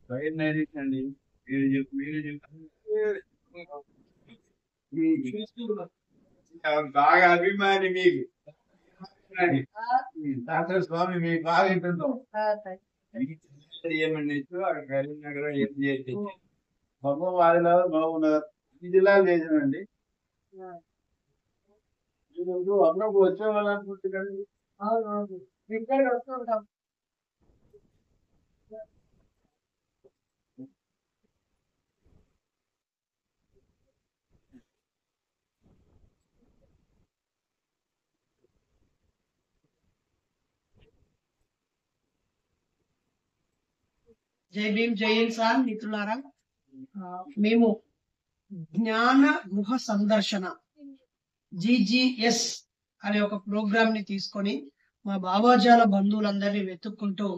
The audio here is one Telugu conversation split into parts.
ఫైర్ నైట్ అండి. మీరు బాగా అభిమాని మీకు డాక్టర్ స్వామి మీకు బాగా వింటుంటాం. ఏమండి అక్కడ కరీంనగర్ ఏం చేసి బొమ్మ వారిలో బాగున్నారు. ఈ జిల్లాలు చేశానండి. ఈరోజు అన్నకు వచ్చే వాళ్ళు అనుకుంటున్నాను. వస్తుంటాం. జై భీమ్ జై ఇన్సాన్ మిత్రులారా, మేము జ్ఞాన గృహ సందర్శన GGS అనే ఒక ప్రోగ్రామ్ ని తీసుకొని మా బాబాజాల బంధువులందరినీ వెతుక్కుంటూ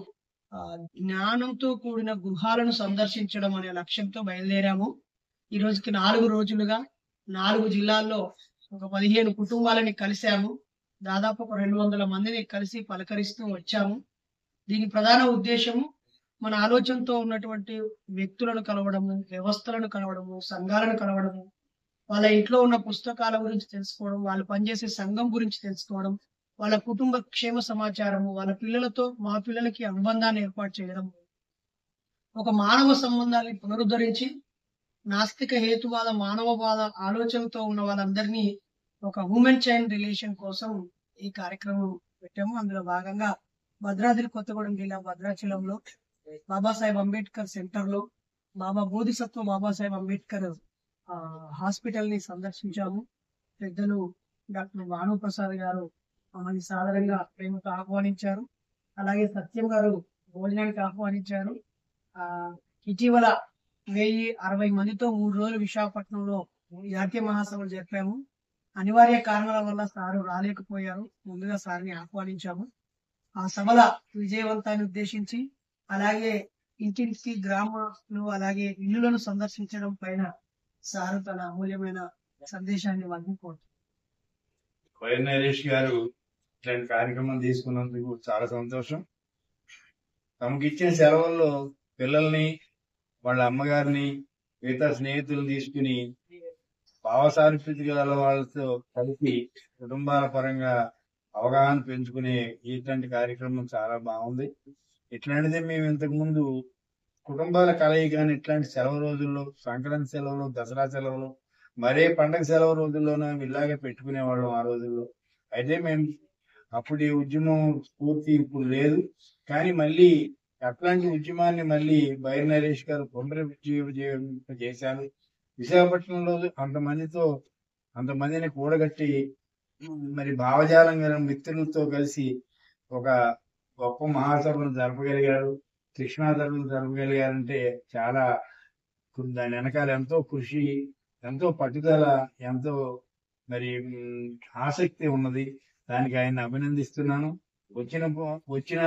జ్ఞానంతో కూడిన గృహాలను సందర్శించడం అనే లక్ష్యంతో బయలుదేరాము. ఈ రోజుకి 4 రోజులుగా 4 జిల్లాల్లో ఒక 15 కుటుంబాలని కలిసాము. దాదాపు ఒక 200 మందిని కలిసి పలకరిస్తూ వచ్చాము. దీని ప్రధాన ఉద్దేశము మన ఆలోచనతో ఉన్నటువంటి వ్యక్తులను కలవడము, వ్యవస్థలను కలవడము, సంఘాలను కలవడము, వాళ్ళ ఇంట్లో ఉన్న పుస్తకాల గురించి తెలుసుకోవడం, వాళ్ళు పనిచేసే సంఘం గురించి తెలుసుకోవడం, వాళ్ళ కుటుంబ క్షేమ సమాచారము, వాళ్ళ పిల్లలతో మా పిల్లలకి అనుబంధాన్ని ఏర్పాటు చేయడం, ఒక మానవ సంబంధాన్ని పునరుద్ధరించి నాస్తిక హేతువాద మానవవాద ఆలోచనతో ఉన్న వాళ్ళందరినీ ఒక హ్యూమన్ చైన్ రిలేషన్ కోసం ఈ కార్యక్రమం పెట్టాము. అందులో భాగంగా భద్రాద్రి కొత్తగూడెం జిల్లా భద్రాచలంలో బాబాసాహెబ్ అంబేద్కర్ సెంటర్ లో బాబా బోధిసత్వ బాబాసాహెబ్ అంబేద్కర్ హాస్పిటల్ ని సందర్శించాము. పెద్దలు డాక్టర్ భానుప్రసాద్ గారు మమ్మల్ని సాధారణంగా ప్రేమతో ఆహ్వానించారు. అలాగే సత్యం గారు భోజనానికి ఆహ్వానించారు. ఇటీవల 1060 మందితో 3 రోజులు విశాఖపట్నంలో జాతీయ మహాసభలు జరిపాము. అనివార్య కారణాల వల్ల సారు రాలేకపోయారు. ముందుగా సార్ని ఆహ్వానించాము. ఆ సభల విజయవంతాన్ని ఉద్దేశించి, అలాగే ఇంటింటికి గ్రామాలు అలాగే ఇల్లులను సందర్శించడం పైన సారు తన అమూల్యమైన సందేశాన్ని వదిలిపోతుంది. వైఎన్ నరేష్ గారు ఇట్లాంటి కార్యక్రమం తీసుకున్నందుకు చాలా సంతోషం. తమకిచ్చిన సెలవుల్లో పిల్లల్ని, వాళ్ళ అమ్మగారిని, మిగతా స్నేహితులను తీసుకుని భావసారూప్యత గల వాళ్ళతో కలిసి కుటుంబాల పరంగా అవగాహన పెంచుకునే ఇట్లాంటి కార్యక్రమం చాలా బాగుంది. ఇట్లాంటిదే మేము ఇంతకు ముందు కుటుంబాల కలయిక కానీ ఇట్లాంటి సెలవు రోజుల్లో, సంక్రాంతి సెలవులు, దసరా సెలవులు, మరే పండగ సెలవు రోజుల్లోనూ ఇలాగే పెట్టుకునేవాళ్ళం ఆ రోజుల్లో. అయితే మేము అప్పుడు ఈ ఉద్యమం స్ఫూర్తి ఇప్పుడు లేదు, కానీ మళ్ళీ అట్లాంటి ఉద్యమాన్ని మళ్ళీ వైఎన్ నరేష్ గారు చేశారు. విశాఖపట్నంలో అంతమందిని కూడగట్టి మరి భావజాలం గల మిత్రులతో కలిసి ఒక గొప్ప మహాసభను జరపగలిగారు, శిక్షణాధరలు జరపగలిగారంటే చాలా దాని వెనకాల ఎంతో కృషి, ఎంతో పట్టుదల, ఎంతో మరి ఆసక్తి ఉన్నది. దానికి ఆయన అభినందిస్తున్నాను. వచ్చిన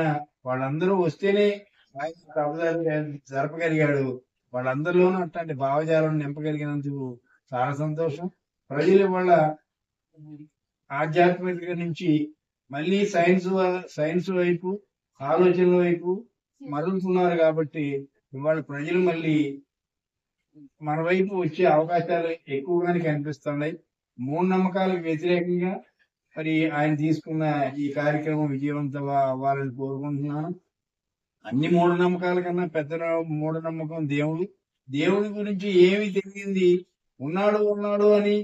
వాళ్ళందరూ వస్తేనే ఆయన జరపగలిగాడు. వాళ్ళందరిలోనూ అట్లాంటి భావజాలను నింపగలిగినందుకు చాలా సంతోషం. ప్రజలు వాళ్ళ ఆధ్యాత్మికత నుంచి మళ్ళీ సైన్స్ వైపు, ఆలోచనల వైపు మరలుతున్నారు. కాబట్టి ఇవాళ ప్రజలు మళ్ళీ మన వైపు వచ్చే అవకాశాలు ఎక్కువగానే కనిపిస్తున్నాయి. మూఢనమ్మకాలకు వ్యతిరేకంగా మరి ఆయన తీసుకున్న ఈ కార్యక్రమం విజయవంతం అవ్వాలని కోరుకుంటున్నాను. అన్ని మూఢనమ్మకాల కన్నా పెద్ద మూఢనమ్మకం దేవుడి గురించి ఏమి తెలియంది, ఉన్నాడు అని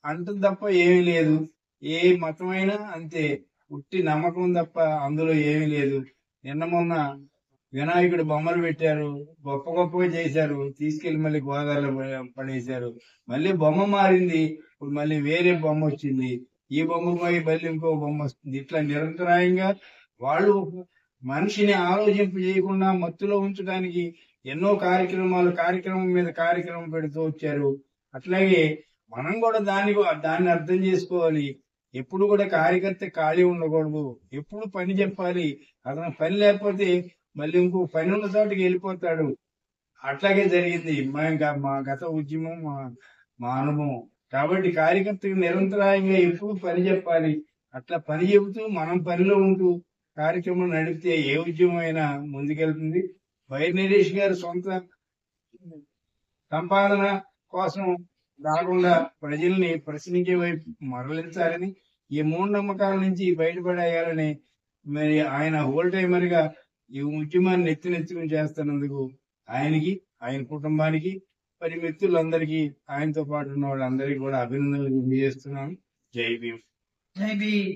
అంటుంది తప్ప ఏమీ లేదు. ఏ మతమైనా అంతే, ఉట్టి నమ్మకం తప్ప అందులో ఏమీ లేదు. నిన్న మొన్న వినాయకుడు బొమ్మలు పెట్టారు, గొప్పగా చేశారు, తీసుకెళ్లి మళ్ళీ గోదావరిలో పడేశారు. మళ్ళీ బొమ్మ మారింది, ఇప్పుడు మళ్ళీ వేరే బొమ్మ వచ్చింది. ఈ బొమ్మ పోయి మళ్ళీ ఇంకో బొమ్మ వస్తుంది. ఇట్లా నిరంతరాయంగా వాళ్ళు మనిషిని ఆలోచింపు చేయకుండా మత్తులో ఉంచడానికి ఎన్నో కార్యక్రమం మీద కార్యక్రమం పెడుతూ వచ్చారు. అట్లాగే మనం కూడా దాన్ని అర్థం చేసుకోవాలి. ఎప్పుడు కూడా కార్యకర్త ఖాళీ ఉండకూడదు, ఎప్పుడు పని చెప్పాలి. అతను పని లేకపోతే మళ్ళీ ఇంకో పని ఉన్న చోటికి వెళ్ళిపోతాడు. అట్లాగే జరిగింది మా గత ఉద్యమం, మా అనుభవం. కాబట్టి కార్యకర్తకు నిరంతరాయంగా ఎప్పుడు పని చెప్పాలి. అట్లా పని చెబుతూ మనం పనిలో ఉంటూ కార్యక్రమం నడిపితే ఏ ఉద్యమం అయినా ముందుకెళ్తుంది. వైర్ నరేష్ గారు సొంత సంపాదన కోసం కాకుండా ప్రజల్ని ప్రశ్నించే వైపు మరలించాలని, ఈ మూఢనమ్మకాల నుంచి బయటపడేయాలని మరి ఆయన హోల్ టైమర్ గా ఈ ఉద్యమాన్ని నెత్తినెత్తుకుని చేస్తున్నందుకు ఆయనకి, ఆయన కుటుంబానికి, మరి మిత్రులందరికీ, ఆయనతో పాటు ఉన్న వాళ్ళందరికీ కూడా అభినందనలు తెలియజేస్తున్నాను. జై భీమ్. జై భీమ్.